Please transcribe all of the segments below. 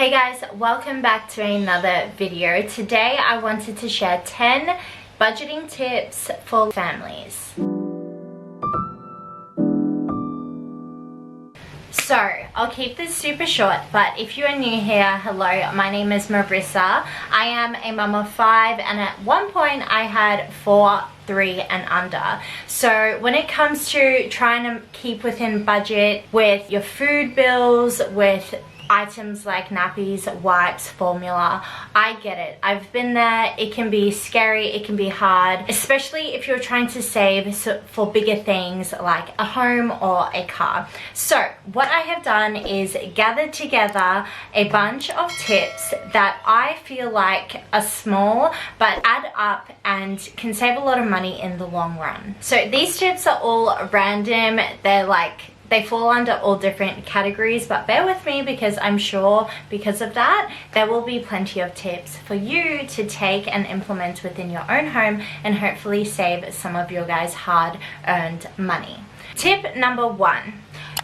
Hey guys, welcome back to another video. Today I wanted to share 10 budgeting tips for families. So, I'll keep this super short, but if you are new here, hello, my name is Marissa. I am a mum of 5 and at one point I had 4, 3 and under. So when it comes to trying to keep within budget with your food bills, with items like nappies, wipes, formula, I get it. I've been there. It can be scary, it can be hard, especially if you're trying to save for bigger things like a home or a car. So what I have done is gathered together a bunch of tips that I feel like are small but add up and can save a lot of money in the long run. So these tips are all random. They fall under all different categories, but bear with me because I'm sure because of that, there will be plenty of tips for you to take and implement within your own home and hopefully save some of your guys' hard-earned money. Tip number 1.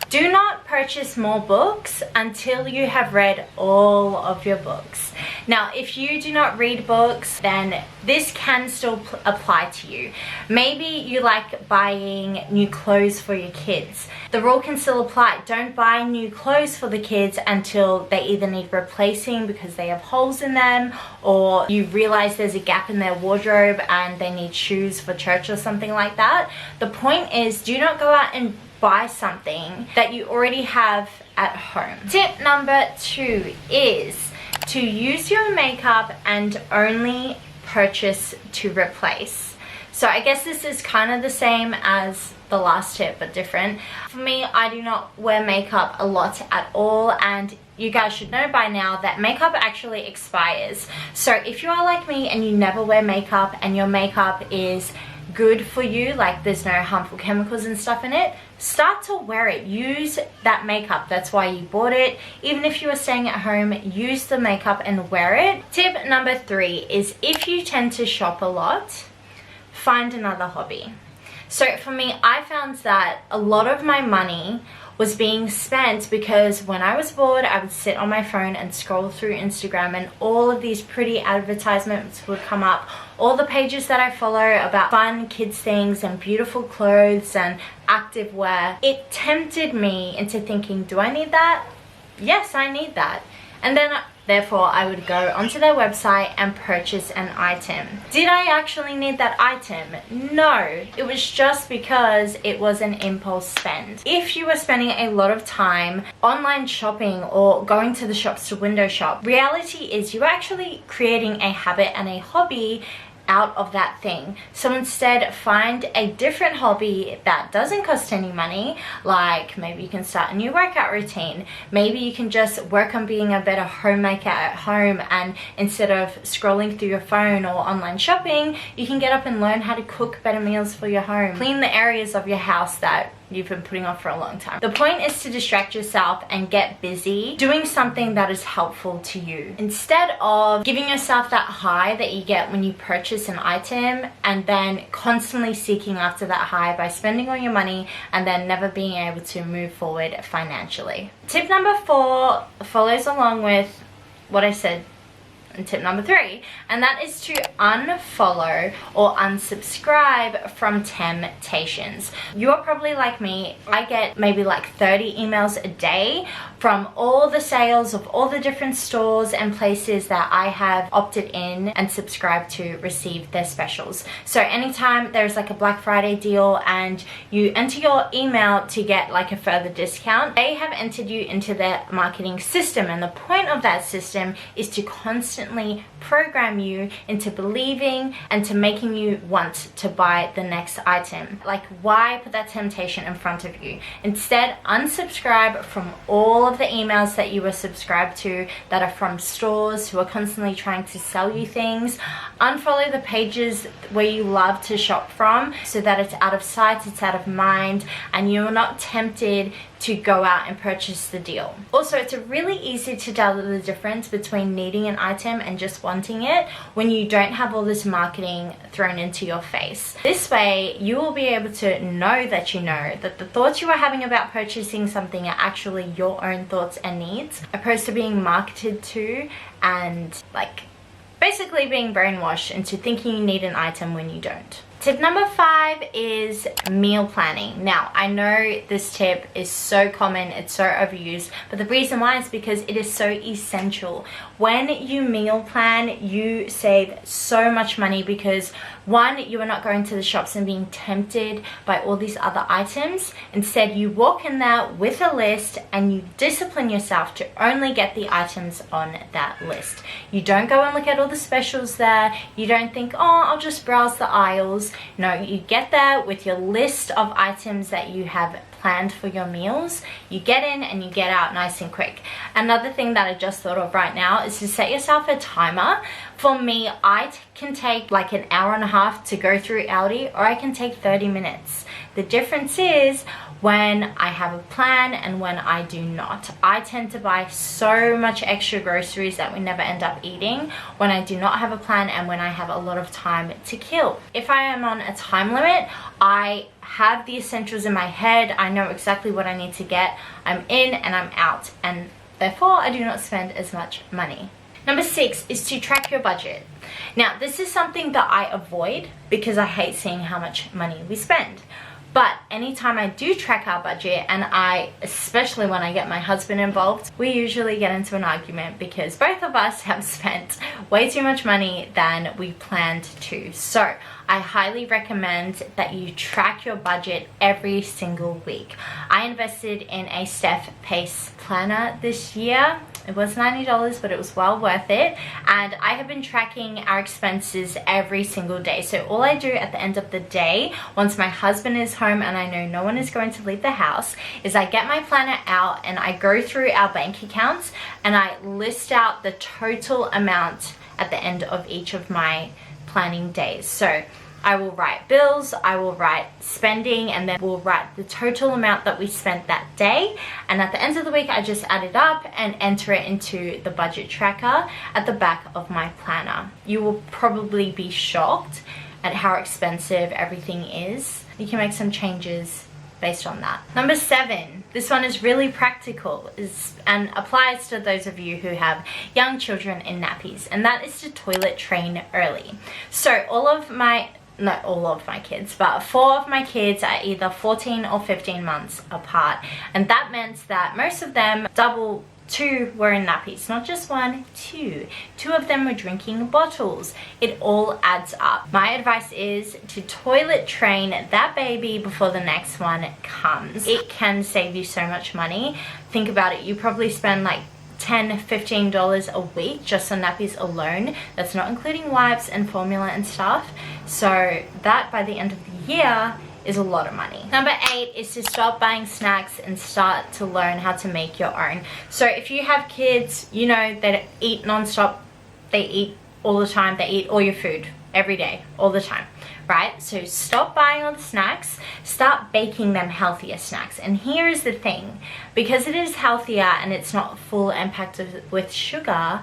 Do not purchase more books until you have read all of your books. Now, if you do not read books, then this can still apply to you. Maybe you like buying new clothes for your kids. The rule can still apply. Don't buy new clothes for the kids until they either need replacing because they have holes in them, or you realize there's a gap in their wardrobe and they need shoes for church or something like that. The point is, do not go out and buy something that you already have at home. Tip number 2 is to use your makeup and only purchase to replace. So I guess this is kind of the same as the last tip but different. For me, I do not wear makeup a lot at all, and you guys should know by now that makeup actually expires. So if you are like me and you never wear makeup and your makeup is good for you, like there's no harmful chemicals and stuff in it, start to wear it. Use that makeup. That's why you bought it. Even if you are staying at home, use the makeup and wear it. Tip number 3 is if you tend to shop a lot, find another hobby. So for me, I found that a lot of my money was being spent because when I was bored, I would sit on my phone and scroll through Instagram and all of these pretty advertisements would come up. All the pages that I follow about fun kids things and beautiful clothes and active wear, it tempted me into thinking, do I need that? Yes, I need that. And then therefore, I would go onto their website and purchase an item. Did I actually need that item? No, it was just because it was an impulse spend. If you are spending a lot of time online shopping or going to the shops to window shop, reality is you're actually creating a habit and a hobby out of that thing. So instead, find a different hobby that doesn't cost any money, like maybe you can start a new workout routine. Maybe you can just work on being a better homemaker at home, and instead of scrolling through your phone or online shopping, you can get up and learn how to cook better meals for your home. Clean the areas of your house that you've been putting off for a long time. The point is to distract yourself and get busy doing something that is helpful to you, instead of giving yourself that high that you get when you purchase an item and then constantly seeking after that high by spending all your money and then never being able to move forward financially. Tip number 4 follows along with what I said in tip number 3, and that is to unfollow or unsubscribe from temptations. You're probably like me. I get maybe like 30 emails a day from all the sales of all the different stores and places that I have opted in and subscribed to receive their specials. So anytime there's like a Black Friday deal and you enter your email to get like a further discount, they have entered you into their marketing system, and the point of that system is to constantly program you into believing and to making you want to buy the next item. Like, why put that temptation in front of you? Instead, unsubscribe from all of the emails that you were subscribed to that are from stores who are constantly trying to sell you things. Unfollow the pages where you love to shop from so that it's out of sight, it's out of mind, and you're not tempted to go out and purchase the deal. Also, it's really easy to tell the difference between needing an item and just wanting it when you don't have all this marketing thrown into your face. This way, you will be able to know that the thoughts you are having about purchasing something are actually your own thoughts and needs, opposed to being marketed to and like basically being brainwashed into thinking you need an item when you don't. Tip number 5 is meal planning. Now, I know this tip is so common, it's so overused, but the reason why is because it is so essential. When you meal plan, you save so much money because one, you are not going to the shops and being tempted by all these other items. Instead, you walk in there with a list and you discipline yourself to only get the items on that list. You don't go and look at all the specials there. You don't think, oh, I'll just browse the aisles. No, you get there with your list of items that you have planned for your meals. You get in and you get out nice and quick. Another thing that I just thought of right now is to set yourself a timer. For me, I can take like an hour and a half to go through Aldi, or I can take 30 minutes. The difference is when I have a plan and when I do not. I tend to buy so much extra groceries that we never end up eating when I do not have a plan and when I have a lot of time to kill. If I am on a time limit, I have the essentials in my head. I know exactly what I need to get. I'm in and I'm out, and therefore I do not spend as much money. Number 6 is to track your budget. Now, this is something that I avoid because I hate seeing how much money we spend. But anytime I do track our budget, and especially when I get my husband involved, we usually get into an argument because both of us have spent way too much money than we planned to. So I highly recommend that you track your budget every single week. I invested in a Steph Pace planner this year. It was $90, but it was well worth it. And I have been tracking our expenses every single day. So all I do at the end of the day, once my husband is home and I know no one is going to leave the house, is I get my planner out and I go through our bank accounts and I list out the total amount at the end of each of my planning days. So I will write bills, I will write spending, and then we'll write the total amount that we spent that day. And at the end of the week, I just add it up and enter it into the budget tracker at the back of my planner. You will probably be shocked at how expensive everything is. You can make some changes based on that. Number 7, this one is really practical and applies to those of you who have young children in nappies, and that is to toilet train early. So not all of my kids, but 4 of my kids are either 14 or 15 months apart, and that meant that most of them, 2 were in nappies, not just 1, 2. 2 of them were drinking bottles. It all adds up. My advice is to toilet train that baby before the next one comes. It can save you so much money. Think about it, you probably spend like $10, $15 a week just on nappies alone. That's not including wipes and formula and stuff. So that by the end of the year is a lot of money. Number 8 is to stop buying snacks and start to learn how to make your own. So if you have kids, you know, they eat nonstop, they eat all the time, they eat all your food every day, all the time, right? So stop buying all the snacks, start baking them healthier snacks. And here is the thing, because it is healthier and it's not full impacted with sugar,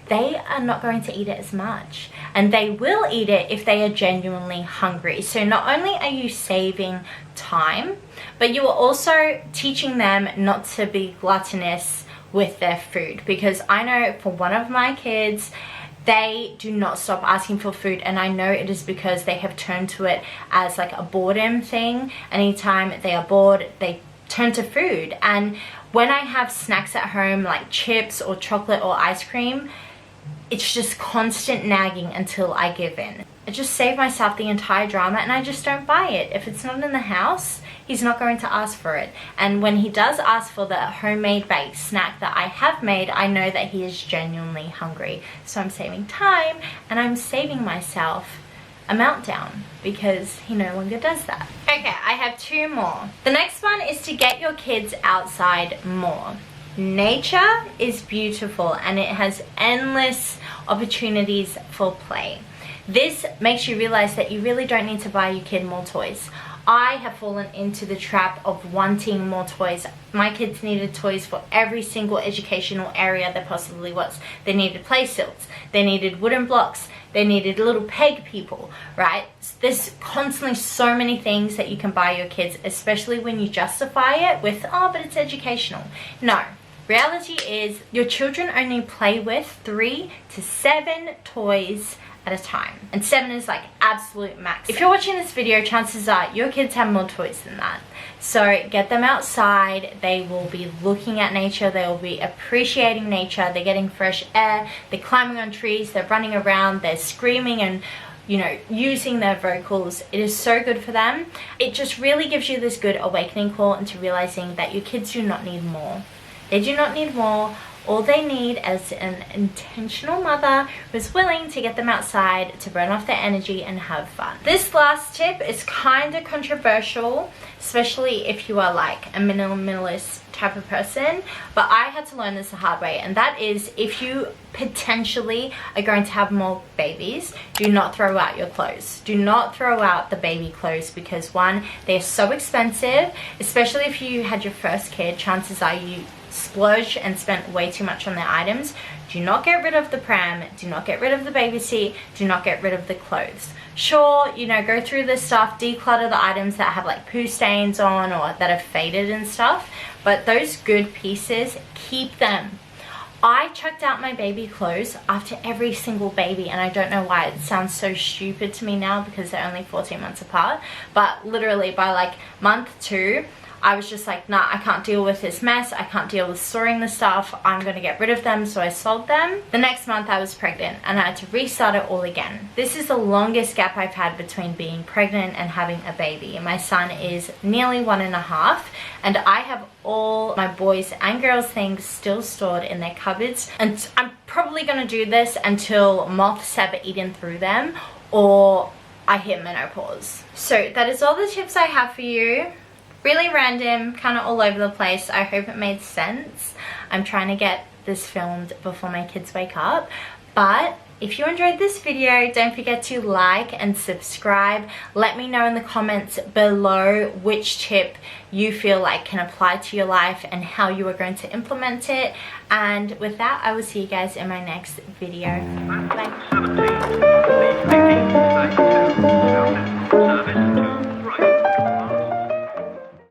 they are not going to eat it as much, and they will eat it if they are genuinely hungry. So not only are you saving time, but you are also teaching them not to be gluttonous with their food. Because I know for one of my kids, they do not stop asking for food, and I know it is because they have turned to it as like a boredom thing. Anytime they are bored, they turn to food. And when I have snacks at home like chips or chocolate or ice cream, it's just constant nagging until I give in. I just save myself the entire drama and I just don't buy it. If it's not in the house, he's not going to ask for it. And when he does ask for the homemade baked snack that I have made, I know that he is genuinely hungry. So I'm saving time and I'm saving myself a meltdown because he no longer does that. Okay, I have 2 more. The next one is to get your kids outside more. Nature is beautiful and it has endless opportunities for play. This makes you realize that you really don't need to buy your kid more toys. I have fallen into the trap of wanting more toys. My kids needed toys for every single educational area there possibly was. They needed play silts, they needed wooden blocks, they needed little peg people, right? There's constantly so many things that you can buy your kids, especially when you justify it with, oh, but it's educational. No. Reality is your children only play with 3 to 7 toys at a time, and 7 is like absolute max. If you're watching this video, chances are your kids have more toys than that. So get them outside. They will be looking at nature, they will be appreciating nature, they're getting fresh air, they're climbing on trees, they're running around, they're screaming and, you know, using their vocals. It is so good for them. It just really gives you this good awakening call into realizing that your kids do not need more. They do not need more. All they need is an intentional mother who's willing to get them outside to burn off their energy and have fun. This last tip is kind of controversial, especially if you are like a minimalist type of person, but I had to learn this the hard way, and that is, if you potentially are going to have more babies, do not throw out your clothes. Do not throw out the baby clothes, because one, they're so expensive, especially if you had your first kid. Chances are you splurged and spent way too much on their items. Do not get rid of the pram, do not get rid of the baby seat, do not get rid of the clothes. Sure, you know, go through the stuff, declutter the items that have like poo stains on or that have faded and stuff, but those good pieces, keep them. I chucked out my baby clothes after every single baby, and I don't know why. It sounds so stupid to me now because they're only 14 months apart, but literally by like month 2, I was just like, nah, I can't deal with this mess. I can't deal with storing the stuff. I'm going to get rid of them. So I sold them. The next month I was pregnant and I had to restart it all again. This is the longest gap I've had between being pregnant and having a baby. My son is nearly 1.5, and I have all my boys and girls things still stored in their cupboards. And I'm probably going to do this until moths have eaten through them or I hit menopause. So that is all the tips I have for you. Really random, kind of all over the place. I hope it made sense. I'm trying to get this filmed before my kids wake up. But if you enjoyed this video, don't forget to like and subscribe. Let me know in the comments below which tip you feel like can apply to your life and how you are going to implement it. And with that, I will see you guys in my next video. Bye.